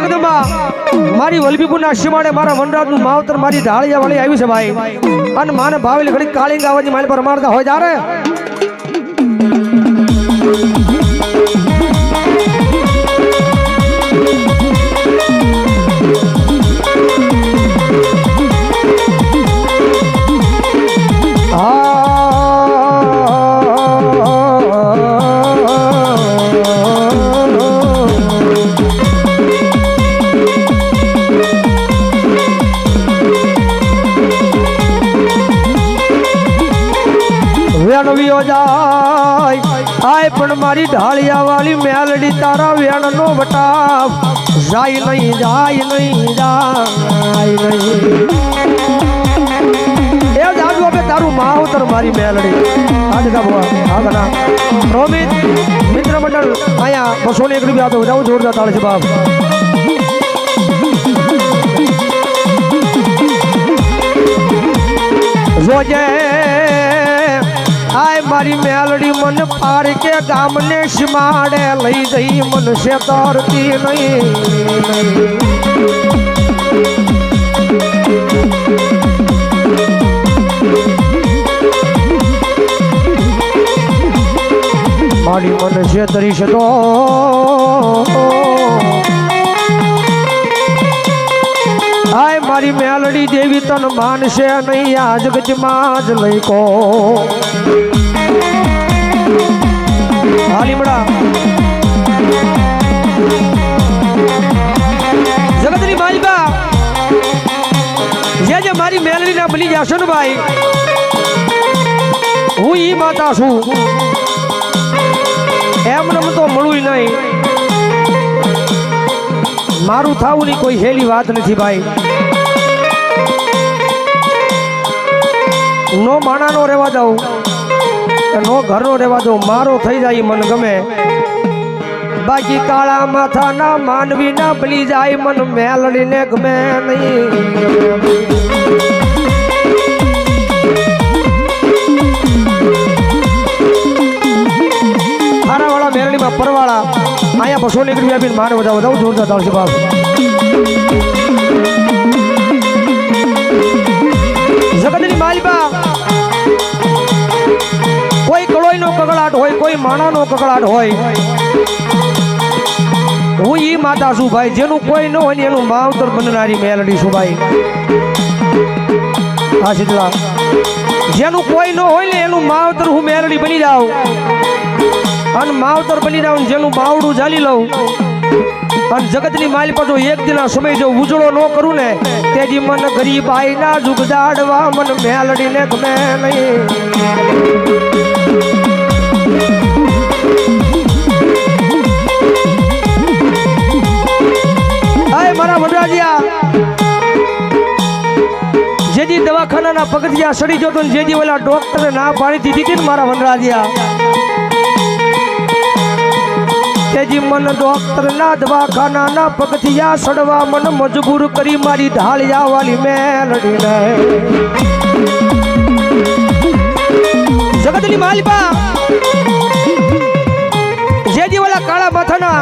જગદંબા મારી વલભીપુરના સીમાડે મારા વનરાજનું માવતર મારી ઢાળિયા વાળી આવી છે ભાઈ અને માને ભાવેલ ઘડી કાળી ગાવાની મારી પર મારતા હોય ત્યારે વેણવીઓ જાય આય પણ મારી ઢાળિયા વાળી મેલડી તારા વેણ નો વટાવ જાય નહીં જાય નહીં જાય નહીં એ જાજુ આપે તારું માવતર મારી મેલડી આજ ગાબવા આગના રોમિત મિત્ર મંડળ અહીંયા 201 રૂપિયા તો વધાવું જોરદાર તાળ છે બાપ જોજે આય મારી મેલડી મન પાર કે ગામને સીમાડે લઈ જઈ મન શેતરતી નહીં મારી મન શેતરી છે તો આય મારી મેલડી દેવી તન માનશે નહીં આ જગતમાં જ લઈ કો હાલીમડા જગતની માલિકા જે મારી મેલડી ના બની જશો ને ભાઈ હું ઈ માતા છું એમને તો મળવું નહીં મારું થાવું ની કોઈ હેલી વાત નથી ભાઈ નો માણાનો રહેવા દઉં નો ઘરનો રહેવા દઉં મારો થઈ જાય મન ગમે બાકી કાળા માથા ના માનવી ના બલી જાય મન મેલડીને ગમે નહીં હારાવાળા મેલડીમાં પરવાળા અહીંયા 200 રૂપિયા આપીને માને વધાવું જોરદાર તાળ છે બાપ જગતની માલિકા કોઈ કળોઈનો કકળાટ હોય કોઈ માણાનો કકળાટ હોય હું ઈ માતા છું ભાઈ જેનું કોઈ ન હોય ને એનું માવતર બનનારી મેલડી છું ભાઈ હા શીતલા જેનું કોઈ ન હોય ને એનું માવતર હું મેલડી બની જાઉં અને માવતર બની જાઉં જેનું બાવડું ઝાલી લઉં અને જગતની માલિકા જો એક દિના સમય જો ઉજળો ન કરું ને તેજી મન ગરીબ આઈ ના જુગદાડવા મન મેલડીને ગમે નહીં આય મારા વનરાજિયા જેજી દવાખાનાના પગથિયા સડી જતો ને જેજી ઓલા ડોક્ટરે ના પાડી દીધી હતી ને મારા વનરાજિયા તેજી મન ડોક્ટર ના દવાખાના ના પગથિયા સડવા મન મજબૂર કરી મારી ઢાળિયા વાળી મેલડીને જગતની માલિકા જેજી વાલા કાળા માથાના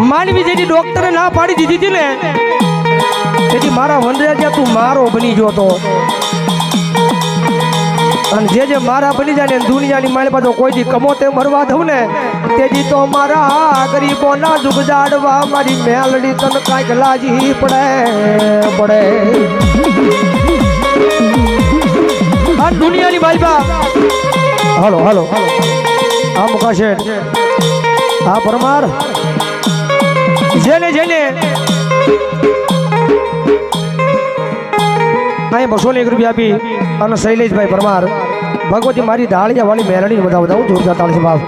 માનવી જેજી ડોક્ટરે ના પાડી દીધી હતી ને તેજી મારા વનરાજિયા તું મારો બની ગયો તો અને જે મારા બની જાય ને દુનિયાની માલિકા તો કોઈ દી કમોતે મરવા દઉં ને તેજી તો મારા ગરીબોના જુગ જાડવા મારી મેલડી તન કાંઈક લાજી પડે આ દુનિયાની માલિકા હાલો હાલો આ મુકાશે આ પરમાર જેને અહીં 201 રૂપિયા આપી અને શૈલેષભાઈ પરમાર ભગવતી મારી ઢાળિયા વાળી મેલડી વધાવું જોરદાર તાળ છે બાપ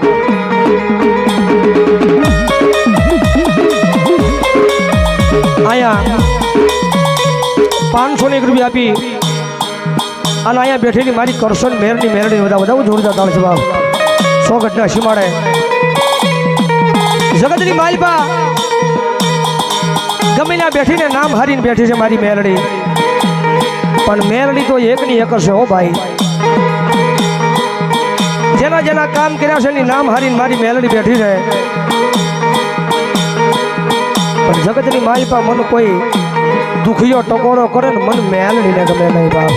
અહીંયા 501 રૂપિયા આપી અને અહીંયા બેઠેલી મારી કરશન મેરની મેલડી વધાવું જોરદાર તાળ છે બાપ 100 ઘટના સીમાડે જગતની માલિકા ગમે ના બેઠીને નામ હારીને બેઠી છે મારી મેલડી પણ મેલડી તો એકની એક છે હો ભાઈ જેના જેના કામ કર્યા છે એની નામ હારીને મારી મેલડી બેઠી છે પણ જગતની માલિપા મન કોઈ દુખિયો ટકોરો કરે ને મન મેલડીને ગમે નહીં બાપ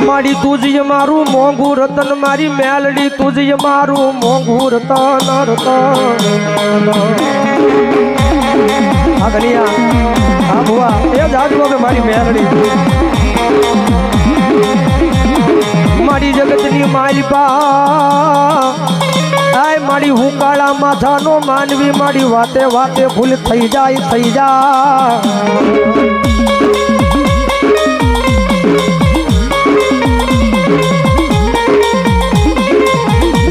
મારી તુજય મારું મોંઘું રતન મારી મેલડી તુજય મારું મોંઘું રતન રતન આ ગલિયા આ ભુવા એ જ આજુ હવે મારી મેલડી મારી જગતની માલિપા આય મારી હું કાળા માથાનો માનવી મારી વાતે વાતે ભૂલ થઈ જાય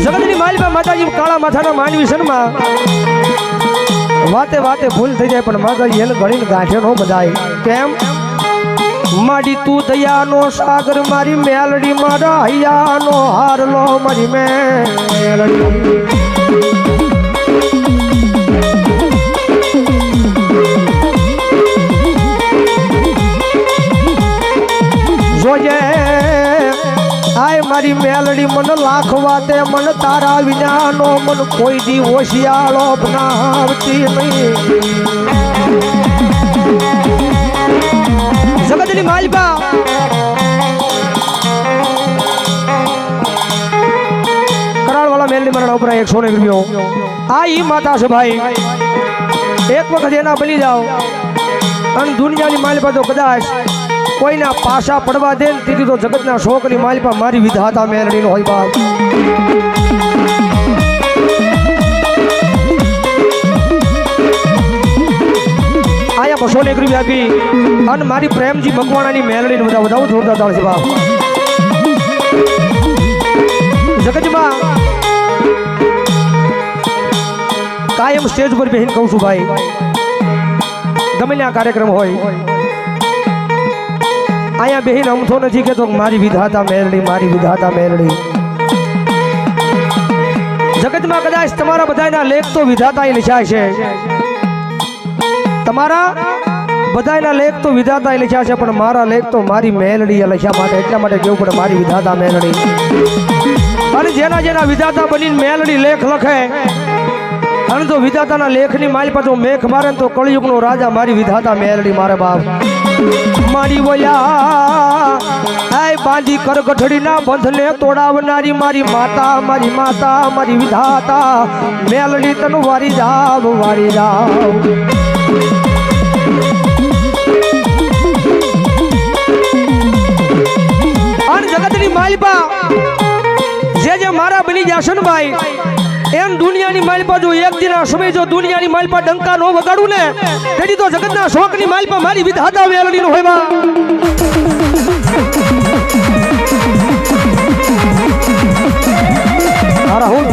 જગતની માલિપા માતાજી કાળા માથાનો માનવી શર્મા વાતે વાતે ભૂલ થઈ જાય પણ માતાજી એને ઘડીને ગાંઠે નો બધાય કેમ મારી તું દયાનો સાગર મારી મેલડી મારા હૈયાનો હારલો મારી મેલડી જોજે આય મારી મેલડી મન લાખ વાતે મન તારા વિનાનો મન કોઈ દી હોશિયાળો બનાવતી નહીં જગતની માલિપા કરાળવાળા મેલડી મારા ઉપર 100 રૂપિયો આ ઈ માતા છે ભાઈ એક વખત એના બની જાઓ અને દુનિયાની માલિપા તો કદાચ કોઈના પાસા પડવા દે ને તેથી તો જગતના શોકની માલિપા મારી વિધાતા મેલડીનો હોય બાપ આયા 200 રૂપિયા આપી અને મારી પ્રેમજી મકવાણાની મેલડીને બધા જોરદાર તાળ છે બાપ જગતમાં કાયમ સ્ટેજ પર બેહીને કહું છું ભાઈ ગમે ત્યાં કાર્યક્રમ હોય અહીંયા બેહીને અમથો નથી કહેતો મારી વિધાતા મેલડી જગતમાં કદાચ તમારા બધાના લેખ તો વિધાતા લખ્યા છે તમારા બધાના લેખ તો વિધાતા લખ્યા છે પણ મારા લેખ તો મારી મેલડીએ લખ્યા માટે એટલા માટે કેવું પડે મારી વિધાતા મેલડી અને જેના વિધાતા બનીને મેલડી લેખ લખે અને તો વિધાતાના લેખની માલિપા તો મેઘ મારે તો કળિયુગનો રાજા મારી વિધાતા મેલડી મારે બાપ મારી વયા આય બાંધી કરગઠડીના બંધને તોડાવનારી મારી માતા મારી વિધાતા મેલડી તન વારી જાવ અને જગતની માલિપા જે મારા બની જશે ને ભાઈ એમ દુનિયાની માલિપા જો એક દિના સમય જો દુનિયાની માલિપા ડંકા નો વગાડું ને તેથી તો જગતના શોકની માલિપા મારી વિધાતા મેલડીનો હોય બા રાહુલ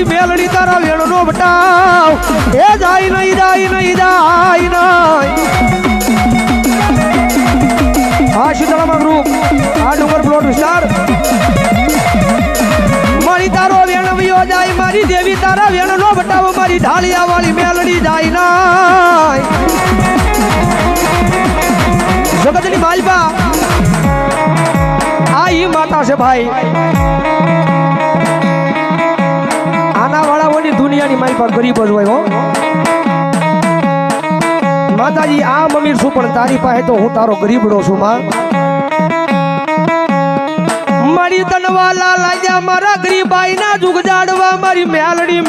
મેલડી તારા વેણો નો બટાવ એ જાય નહીં આ શીતળામાં ગ્રુપ આ ડુંગર પ્લોટ વિસ્તાર મારી તારો વેણ વિયો જાય મારી દેવી તારા વેણ નો બટાવ મારી ઢાલિયા વાળી મેલડી જાય નાય જગતની માલિપા આ ઈ માતા છે ભાઈ દુનિયાની માલિપા ગરીબ જ હોય હો માતાજી આ અમીર છું પણ તારી પાસે તો હું તારો ગરીબડો છું માં મારી તનવાલા લાગ્યા મારા ગરીબાઈ ના જુગ જાડવા મારી મેલડી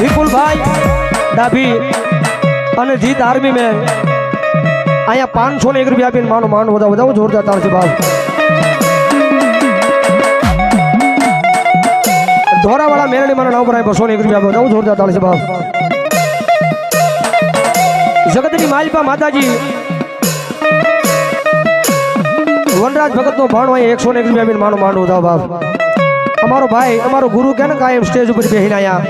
વિપુલભાઈ ડાભી અને જીત આર્મી મેં અહીંયા 501 રૂપિયા આપીને માનો વધાવો જોરદાર તાળ છે ભાવ ધોરાવાળા મેલડી મારા નામ પર 201 રૂપિયા વધાવો જોરદાર તાળ છે ભાવ જગતની માલિપા માતાજી વનરાજ ભગત નો ભાણો અહીંયા 101 રૂપિયા આપીને માનો વધાવો ભાવ અમારો ભાઈ અમારો ગુરુ કે ને કાયમ સ્ટેજ ઉપર બેહીને આયા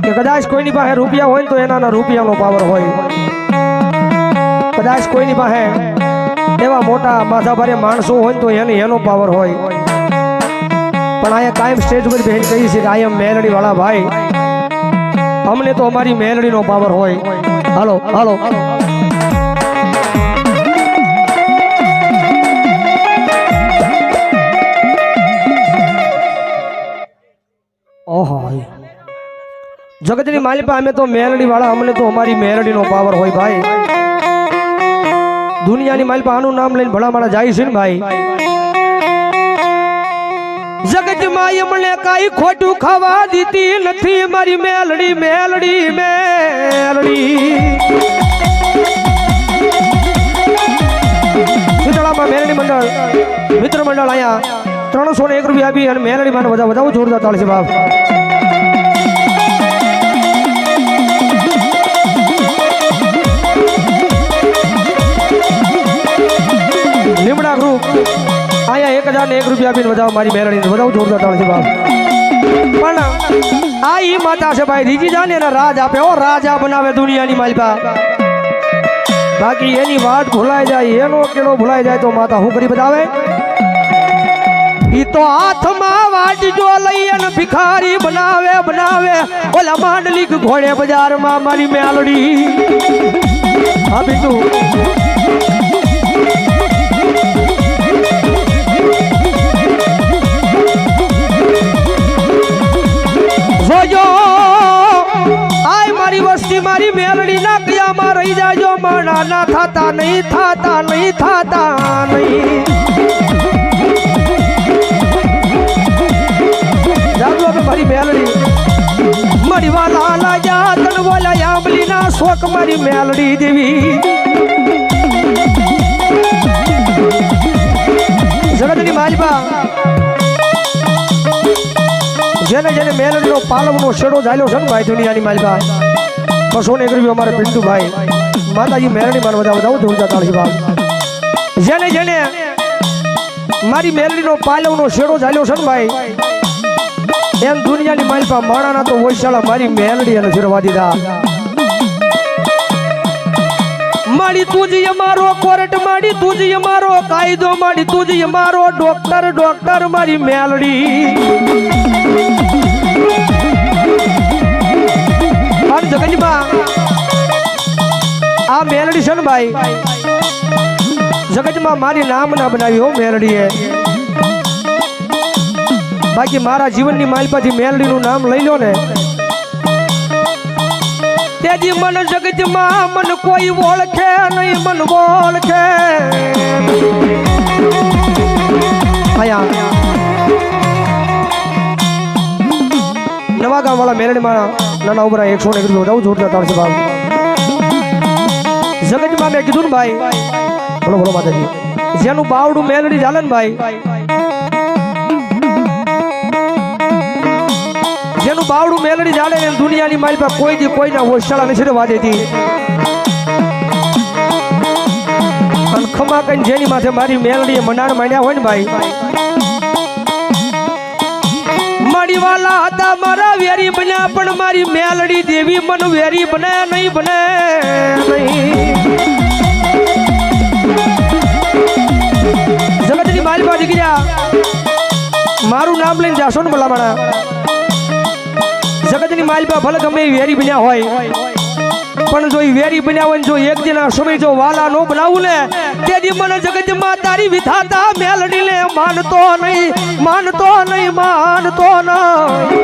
કે કદાચ કોઈની પાસે રૂપિયા હોય તો એના રૂપિયાનો પાવર હોય કદાચ કોઈની પાસે એવા મોટા માથા ભારે માણસો હોય તો એને એનો પાવર હોય, પણ અહીંયા કાયમ સ્ટેજ ઉપર બેન કહી છે કે આ મેલડી વાળા ભાઈ અમને તો અમારી મેલડીનો પાવર હોય. હાલો હાલો ઓહો જગતની માલિપા અમે તો મેલડી વાળા, અમને તો અમારી મેલડીનો પાવર હોય ભાઈ. દુનિયાની માલિપા આનું નામ લઈને ભલા મારા જાય છે ને ભાઈ. જગતમાં એમણે કાઈ ખોટું ખાવા દીધી નથી મારી મેલડી મેલડી મેલડી. શીતળામાં મેલડી મંડળ મિત્ર મંડળ અહીંયા 301 રૂપિયા આપી અને મેલડી માને વધાવો જોરદાર તાળી છે બાપ. લીમડા ગ્રુપ અહીંયા 1001 રૂપિયા આપીને વધાવો મારી મેલડીને વધાવો જોરદાર તાળી છે બાપ. પણ આ ઈ માતા છે ભાઈ, રીજી જાને એના રાજ આપે, ઓ રાજા બનાવે દુનિયાની માલિકા. બાકી એની વાત ભૂલાઈ જાય, એનો કેળો ભૂલાઈ જાય તો માતા શું કરી બતાવે. ઈ તો હાથમાં વાટજો લઈ અને ભિખારી બનાવે બનાવે ઓલા માંડલી ઘોડે બજારમાં મારી મેલડી. હા બીજું જોજો આય મારી વસ્તી મારી મેલડી ના કયામાં રહી જાજો, માણા ના થાતા નહીં થાતા નહીં થાતા નહીં. જાજો મારી મેલડી મારી વાલા લાગ્યા તન બોલા આંબલી ના શોક મારી મેલડી દેવી. જગતની માલિકા જેને જેને મેલડીનો પાલવનો શેડો ઝાલ્યો છે ને ભાઈ દુનિયાની માલિકા 201 રૂપિયા અમારે પિન્ટુભાઈ માતાજી મેલડી માન વધાવો ધૂળતા તાળી બાપ. જેને જેને મારી મેલડીનો પાલવનો શેડો ઝાલ્યો છે ને ભાઈ એમ દુનિયાની માલિકા માણાના તો વૈશાળા મારી મેલડી અને ફેરવા દીધા. માડી તુજી અમારો કોર્ટ, માડી તુજી અમારો કાયદો, માડી તુજી અમારો ડોક્ટર ડોક્ટર મારી મેલડી. અને જગતમાં આ મેલડી છે ને ભાઈ જગતમાં મારી નામ ના બનાવી હો મેલડીએ. બાકી મારા જીવનની માલિપાથી મેલડીનું નામ લઈ લો ને તેજી મન જગતમાં મન કોઈ ઓળખે નહીં, મન ઓળખે. નવા ગામ વાળા મેલડી મારા નાના ઉભરા 101 રૂપિયા જોરદાર તાળશે ભાવ. જગતમાં મેં કીધું ને ભાઈ બોલો બોલો માતાજી જેનું બાવડું મેલડી ચાલે ને ભાઈ, જેનું બાવડું મેલડી જાડે ને દુનિયાની મારી પાસે કોઈ દી કોઈના હોશાળા નથી વાદે હતી. અને ખમા કઈ જેની માથે મારી મેલડીએ મનાણ માંડ્યા હોય ને ભાઈ, મારી વાલા હતા મારા વેરી બન્યા પણ મારી મેલડી દેવી મન વેરી બને નહીં બને નહીં. જગતની મારી પાસે ગયા મારું નામ લઈને જાશો ને ભલામણા જગતની માલિકા ભલે ગમે વેરી બન્યા હોય પણ જો વેરી બન્યા હોય જો એક દિન સમય જો વાલા નો બનાવું ને તેથી મને જગતમાં તારી વિધાતા મેલડી લે માનતો નહીં માનતો નહીં માનતો નહીં.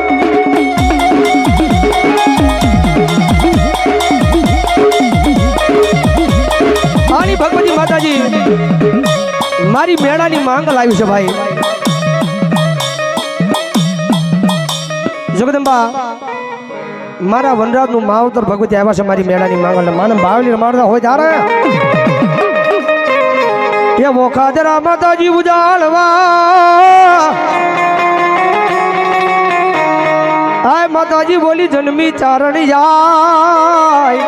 આની ભગવતી માતાજી મારી મેળાની માંગ લાવી છે ભાઈ. જગદંબા મારા વનરાજનું માવતર ભગવતી આવ્યા છે મારી મેળાની માંગણ માનમ બાવલી રમાડતા હોય ત્યારે એ મોખાદરા માતાજી ઉજાળવા આય માતાજી બોલી જન્મી ચારણી જાય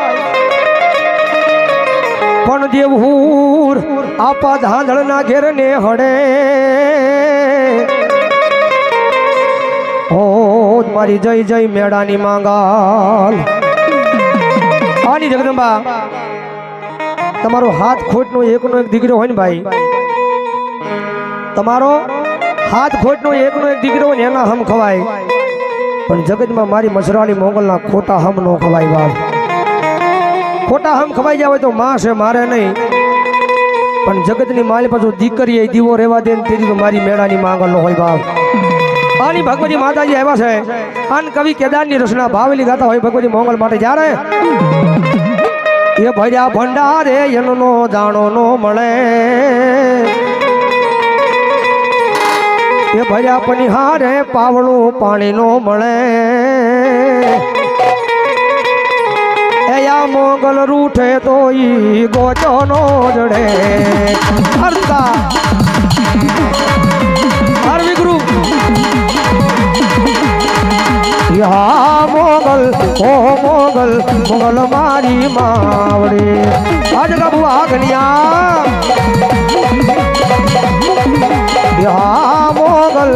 પણ દેવહૂર આપા ધાંધળના ઘેર ને હડે ઓ મારી જય જય મેળાની માંગાલ. આની જગદંબા તમારો હાથ ખોટનો એકનો એક દીકરો હોય ને ભાઈ, તમારો હાથ ખોટનો એકનો એક દીકરો હોય ને એના હમ ખવાય, પણ જગતમાં મારી મસરાળી મોગલના ખોટા હમ નો ખવાય બાપ. ખોટા હમ ખવાઈ જાય તો માં છે મારે નહીં, પણ જગતની માલી પાછું દીકરી એ દીવો રહેવા દે ને તેથી તો મારી મેળાની માંગલ નો હોય બાપ. આની ભગવતી માતાજી આવ્યા છે, આન કવિ કેદારની રચના ભાવેલી ગાતા હોય ભગવતી મોગલ માટે. જ્યારે એ ભર્યા ભંડારે એનો દાણો નો મળે, એ ભર્યા પનિહારે પાવળું પાણી નો મળે, એયા મોગલ રૂઠે તો ઈ ગોચો નો જડે. હરતા હર વિગ્રુ યા મોગલ ઓ મોગલ મોગલ મારી માવડી. આજ ગાબુ આગલિયા યા મોગલ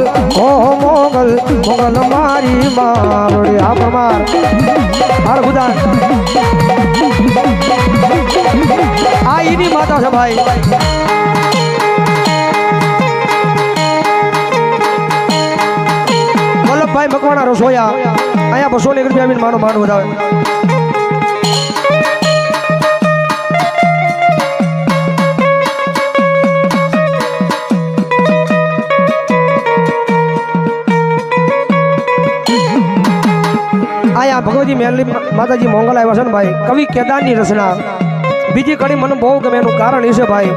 ઓ મોગલ મોગલ મારી માવડી. આ પરમાર હર ખુદા આ ઈની માતા છે ભાઈ. વલ્લભભાઈ મકવાણા રસોયા અહીંયા 200 રૂપિયા આવીને માનો માન વધાવે. આયા ભગવતી મેલની માતાજી મોંગલ આવ્યા છે ને ભાઈ, કવિ કેદારની રચના. બીજી કડી મને બહુ ગમે, એનું કારણ એ છે ભાઈ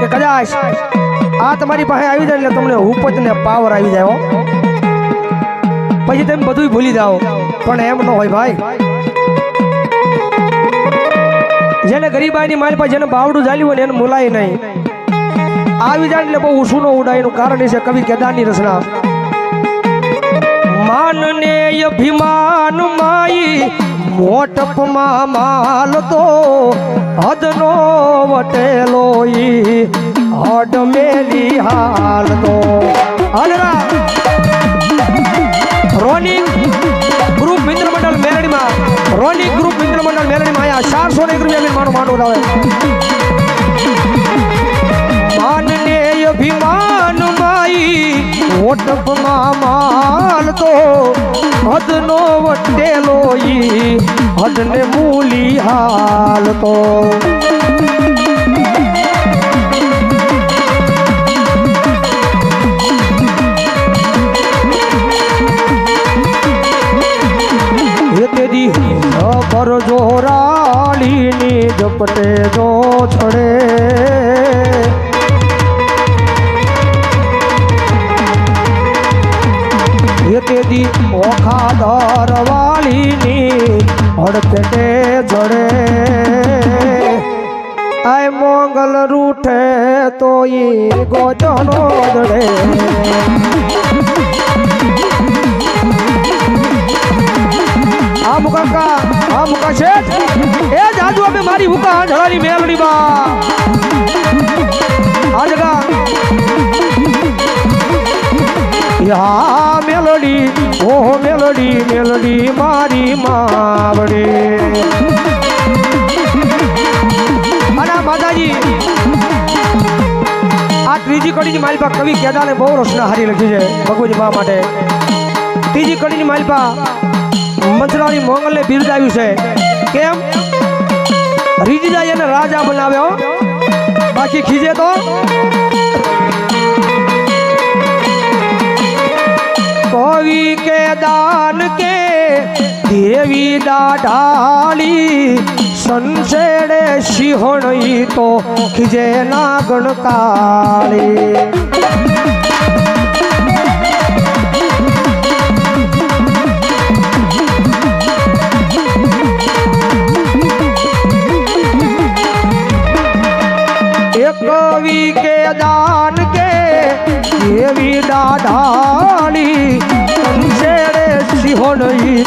કે કદાચ આ તમારી પાસે આવી જાય એટલે તમને ઉપજ ને પાવર આવી જાય, પછી તમે બધું ભૂલી જાઓ, પણ એમ ન હોય ભાઈ. જેને ગરીબાઈની માલ પર જેને બાવડું ચાલ્યું હોય ને એને મુલાય નહીં, આવી જાય એટલે બહુ ઊંચું ન ઉડાય. એનું કારણ એ છે કવિ કેદારની રચના. માનને અભિમાન માઈ મોટપમાં માલ તો હદનો વટેલો ઈ હડ મેલી હાલ તો. હજરા રોનિંગ ગ્રુપ મિત્ર મંડળ મેલડીમાં, રોનિંગ ગ્રુપ મિત્ર મંડળ મેલડીમાં આયા 400 રૂપિયા માનો માનવું આવે. માનને અભિમાન માઈ મોટપમાં માલ તો હદનો વટેલો ઈ હદને મૂલી હાલ તો. તેદી ખબર જોરાલીની ઝપટે જો છડે, તેદી ઓખા દરવાલીની હડપેટે જડે. આય મોંગલ રૂઠે તો ઈ ગોચનો જડે. આ મુકાકા આ મુકા શેઠ એ જાજુ અમે મારી મુકા ઢળાની મેલડી બા આ જગા યા મેલડી ઓહો મેલડી મેલડી મારી માવડી. અને માતાજી આ ત્રીજી કડીની માલપા કવિ કેદાને બહુ રચના હારી લખી છે ભગવતી મા માટે. ત્રીજી કડીની માલપા મસરાળી મોંગલને બિરદાવ્યું છે. કેમ? રીજીદાઈ એને રાજા બનાવ્યો, બાકી ખીજે તો કવિ કે દાન કે દેવી દાઢાળી સંસેડે સિંહણ તો ખીજે નાગણ કાળી. कवि के दान के देवी दाढ़ाली संसेड़े सिंहण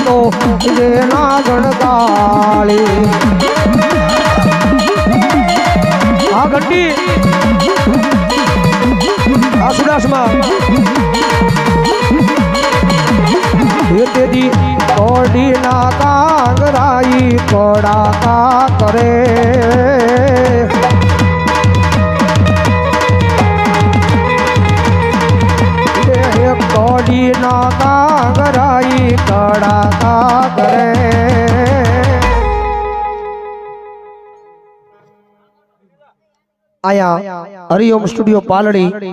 तो जे नागण काली. आ घंटी आसुदास में तेदी कोडी ना कांगराई कोड़ा का करे આયા હરિઓમ સ્ટુડિયો પાલડી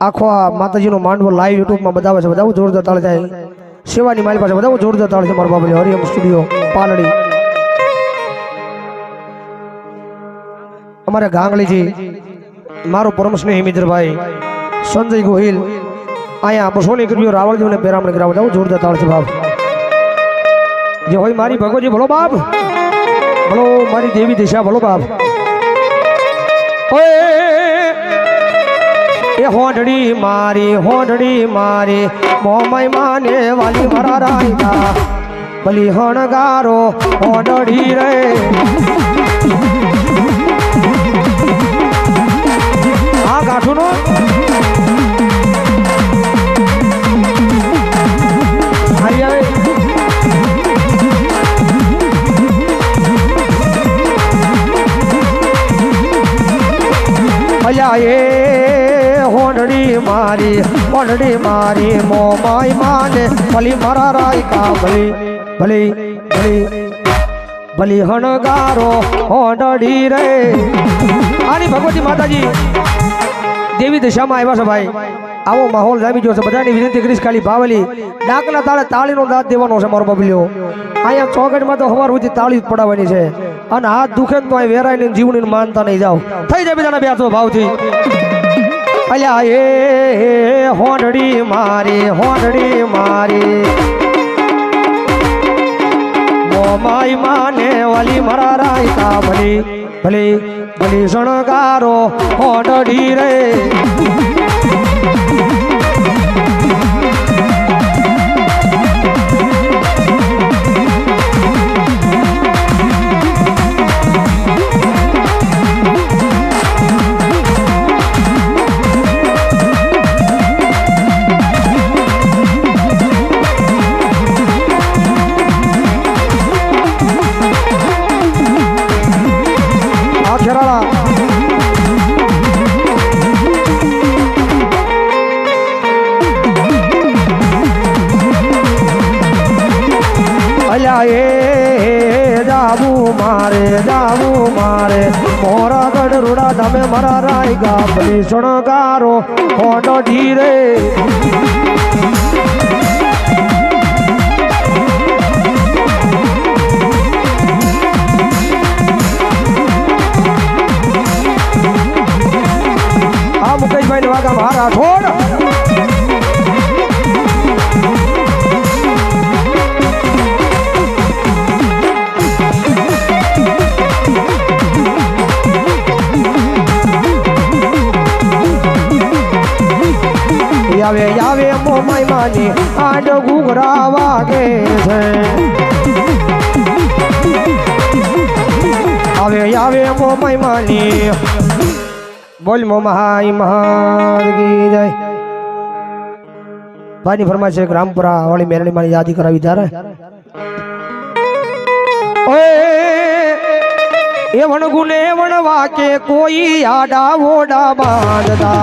આખો આ માતાજીનો માંડવો લાઈવ યુટ્યુબમાં બતાવે છે. બધા જોરદાર તાળ થાય. સેવાની મારી પાસે બધા જોરદાર તાળ છે. મારા બાબા હરિઓમ સ્ટુડિયો પાલડી. અમારે ગાંગલીજી મારો પરમ સ્નેહી મિત્રભાઈ સંજય ગોહિલ આયા બસોની કર્યો રાવળજીને પેરામણ કરાવ બધા જોરદાર તાળ છે. બાપ જે હોય મારી ભગવજી ભલો બાપ, ભલો મારી દેવી દિશા ભલો બાપ. એ હોંઢડી મારી મોમાઈ માને વાલી મારા રાયકા ભલી હણગારો હોંઢડી રે. આ ગાંઠું નો હારી આવે. અલ્યા એ હોંઢડી મારી મોમાઈ માને ભલી મારા રાયકા ભલી હણગારો હોંઢડી રે. આની ભગવતી માતાજી દેવી દશામાં આવ્યા છે ભાઈ. આવો માહોલ જામી ગયો છે. બધાની વિનંતી કરીશ ખાલી ભાવલી ડાકના તાળે તાળીનો દાંત દેવાનો છે મારો બબલ્યો. અહીંયા ચોગટમાં તો સવાર સુધી તાળી જ પડાવવાની છે. અને હાથ દુખે તો અહીં વેરાઈને જીવની માનતા નહીં જાવ. થઈ જાય બધાના બેસો ભાવથી. અલ્યા એ હોંઢડી મારી મોમાઈ માને વાલી મારા રાયકા ભલી શણગારો હોંઢડી રે. જાવું મારે મોરા ગઢ રૂડા તમે મારા રાયકા ભલી શણગારો હોંઢડી રે. આ મુકેશભાઈ વાગા મારા ઠોડ. આવે મોમાઈ માની આડ ઘૂઘરા વાગે છે. આવે મોમાઈ માની બોલ મોમાઈ મહાગી જય. ભાઈની ફરમાઈશ છે રામપુરા વાળી મેરણી માની યાદી કરાવી ત્યારે એ વણગુને વણવા કે કોઈ આડા વોડા બાંધતા.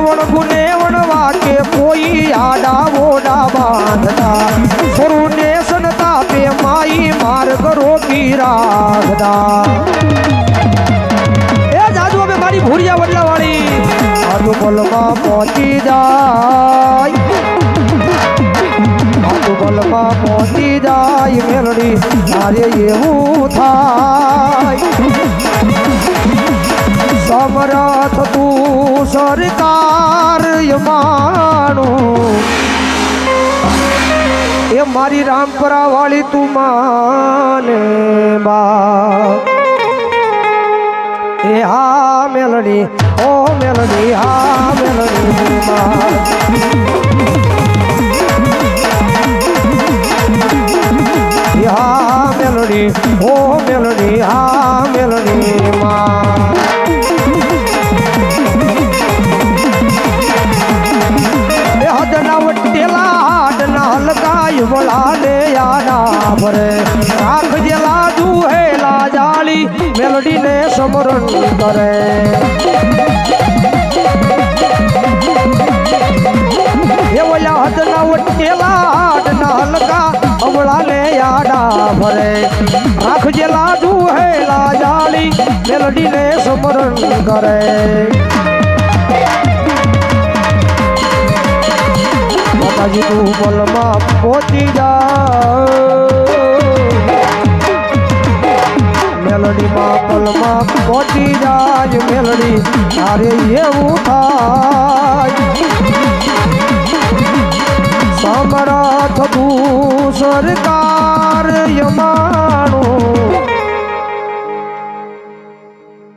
વણગુને વણવા કે કોઈ આડા વોડા બાંધતા. ફરુને સનતા પે માઈ માર્ગ રોકી રાખતા. એ જાજુ અમે મારી ભૂરિયા વડલા વાળી આજુ પલમાં પહોંચી જાય. આજુ પલમાં પહોંચી જાય મેલડી તારે એવું થાય. સમરથ તું સરકાર માનું એ મારી રામપરા વાળી તું માને બા. એ હા મેલડી ઓ મેલડી હા મેલડી બા. હા મેલડી ઓ મેલડી હા મેલડી માં. હલકાય વળાને યાના ભરે આંખ જેલા દુહેલા જાળી મેલડીને સમરણ કરે. એ ઓલા હદના વટેલા હાડના હલકા અવળાને આડા ભરે રાખજે લાજુ હે લાજાલી મેલડી ને સમરણ કરે માતાજી તું પલમાં પહોંચી જા મેલડી માં પલમાં પહોંચી જાય મેલડી તારે એવું થાય સમરથ તું સરકાર યમા